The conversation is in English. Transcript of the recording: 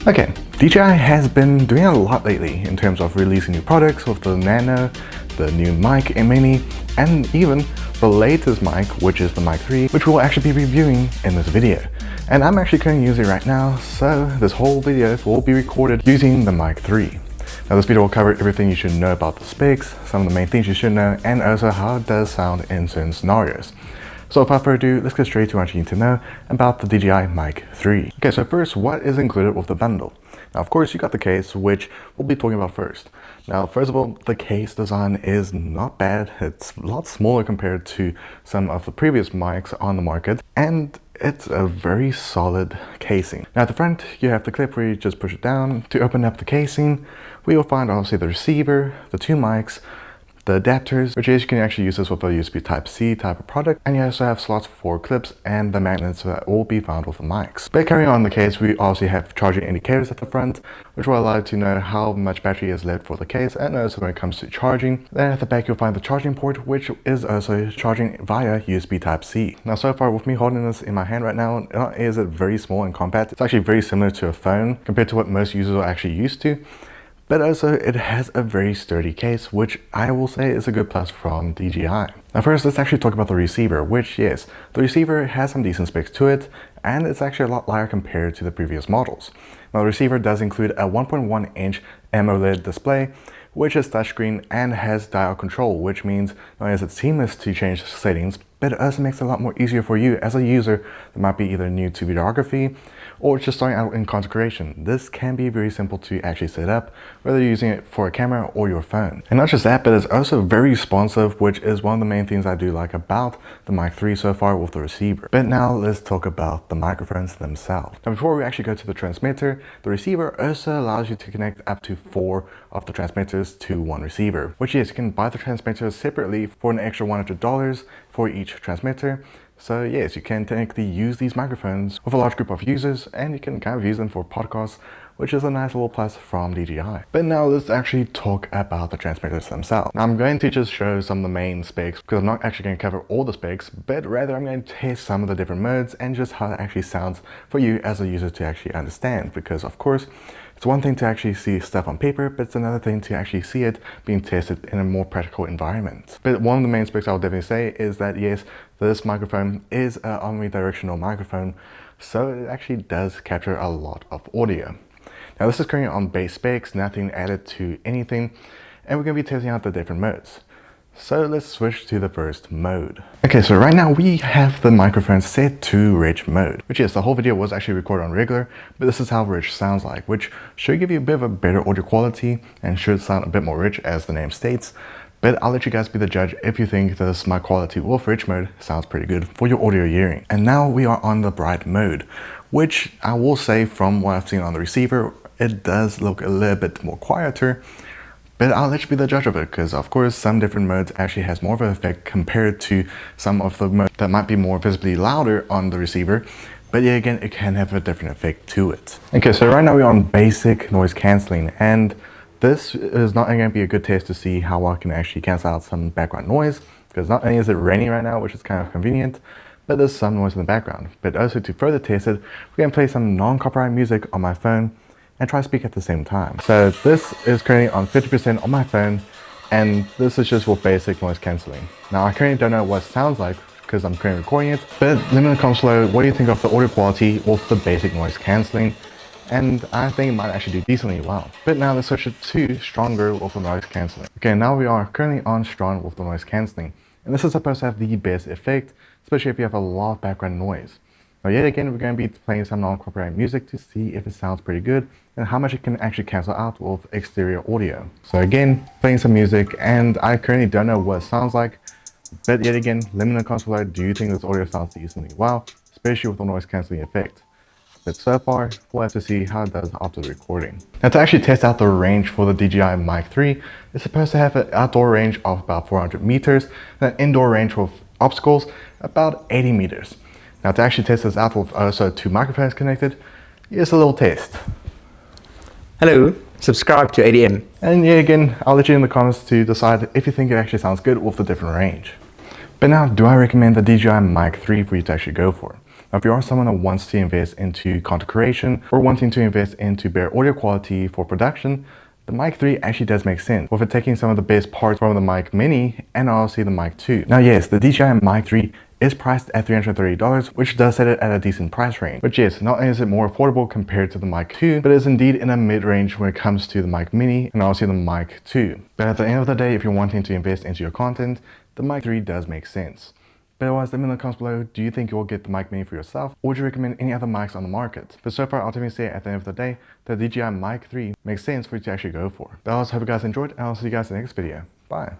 Okay, DJI has been doing a lot lately in terms of releasing new products with the Nano, the new Mic Mini, and even the latest mic, which is the Mic 3, which we'll actually be reviewing in this video. And I'm actually currently using it right now, so this whole video will be recorded using the Mic 3. Now this video will cover everything you should know about the specs, some of the main things you should know, and also how it does sound in certain scenarios. So without further ado, let's get straight to what you need to know about the DJI Mic 3. Okay, so first, what is included with the bundle? Now, of course, you got the case, which we'll be talking about first. Now, first of all, the case design is not bad. It's a lot smaller compared to some of the previous mics on the market, and it's a very solid casing. Now, at the front, you have the clip where you just push it down. To open up the casing, we will find obviously the receiver, the two mics, the adapters, which is you can actually use this with a USB Type-C type of product, and you also have slots for clips and the magnets that will be found with the mics. But carrying on the case, we also have charging indicators at the front, which will allow you to know how much battery is left for the case, and also when it comes to charging. Then at the back you'll find the charging port, which is also charging via USB Type-C. Now so far with me holding this in my hand right now, not is it very small and compact. It's actually very similar to a phone compared to what most users are actually used to. But also it has a very sturdy case, which I will say is a good plus from DJI. Now first, let's actually talk about the receiver, which yes, the receiver has some decent specs to it, and it's actually a lot lighter compared to the previous models. Now the receiver does include a 1.1 inch AMOLED display, which is touchscreen and has dial control, which means not only is it seamless to change settings, but it also makes it a lot more easier for you as a user that might be either new to videography or just starting out in content creation. This can be very simple to actually set up, whether you're using it for a camera or your phone. And not just that, but it's also very responsive, which is one of the main things I do like about the Mic 3 so far with the receiver. But now let's talk about the microphones themselves. Now before we actually go to the transmitter, the receiver also allows you to connect up to 4 of the transmitters to one receiver, which is you can buy the transmitters separately for an extra $100 for each transmitter. So yes, you can technically use these microphones with a large group of users, and you can kind of use them for podcasts, which is a nice little plus from DJI. But now let's actually talk about the transmitters themselves. Now I'm going to just show some of the main specs because I'm not actually going to cover all the specs, but rather I'm going to test some of the different modes and just how it actually sounds for you as a user to actually understand. Because of course, it's one thing to actually see stuff on paper, but it's another thing to actually see it being tested in a more practical environment. But one of the main specs I would definitely say is that yes, this microphone is an omnidirectional microphone, so it actually does capture a lot of audio. Now this is currently on base specs, nothing added to anything, and we're going to be testing out the different modes. So let's switch to the first mode. Okay, so right now we have the microphone set to rich mode, which is the whole video was actually recorded on regular, but this is how rich sounds like, which should give you a bit of a better audio quality and should sound a bit more rich as the name states. But I'll let you guys be the judge if you think this mic quality with rich mode sounds pretty good for your audio hearing. And now we are on the bright mode, which I will say from what I've seen on the receiver, it does look a little bit more quieter. But I'll let you be the judge of it, because of course some different modes actually has more of an effect compared to some of the modes that might be more visibly louder on the receiver. But yeah, again, it can have a different effect to it. Okay, so right now we're on basic noise cancelling, and this is not going to be a good test to see how well I can actually cancel out some background noise, because not only is it raining right now, which is kind of convenient, but there's some noise in the background. But also to further test it, we're going to play some non-copyright music on my phone and try to speak at the same time. So this is currently on 50% on my phone, and this is just with basic noise cancelling. Now I currently don't know what it sounds like because I'm currently recording it, but let me know in the comments below, what do you think of the audio quality with the basic noise cancelling? And I think it might actually do decently well. But now let's switch it to stronger with the noise cancelling. Okay, now we are currently on strong with the noise cancelling, and this is supposed to have the best effect, especially if you have a lot of background noise. Now yet again, we're going to be playing some non-copyright music to see if it sounds pretty good and how much it can actually cancel out with exterior audio. So again, playing some music, and I currently don't know what it sounds like, but yet again, let me know in the comments below, do you think this audio sounds decently well, especially with the noise cancelling effect? But so far, we'll have to see how it does after the recording. Now to actually test out the range for the DJI Mic 3, it's supposed to have an outdoor range of about 400 meters and an indoor range with obstacles about 80 meters. Now to actually test this out with also 2 microphones connected, here's a little test. Hello, subscribe to ADM. And yeah, again, I'll let you in the comments to decide if you think it actually sounds good with the different range. But now, do I recommend the DJI Mic 3 for you to actually go for? Now, if you are someone that wants to invest into content creation or wanting to invest into better audio quality for production, the Mic 3 actually does make sense, with it taking some of the best parts from the Mic Mini and obviously the Mic 2. Now yes, the DJI Mic 3 is priced at $330, which does set it at a decent price range. But yes, not only is it more affordable compared to the Mic 2, but is indeed in a mid-range when it comes to the Mic Mini and obviously the Mic 2. But at the end of the day, if you're wanting to invest into your content, the Mic 3 does make sense. But otherwise, let me know in the comments below, do you think you'll get the Mic Mini for yourself, or would you recommend any other mics on the market? But so far, I'll definitely say at the end of the day, the DJI Mic 3 makes sense for you to actually go for. But I also hope you guys enjoyed, and I'll see you guys in the next video. Bye.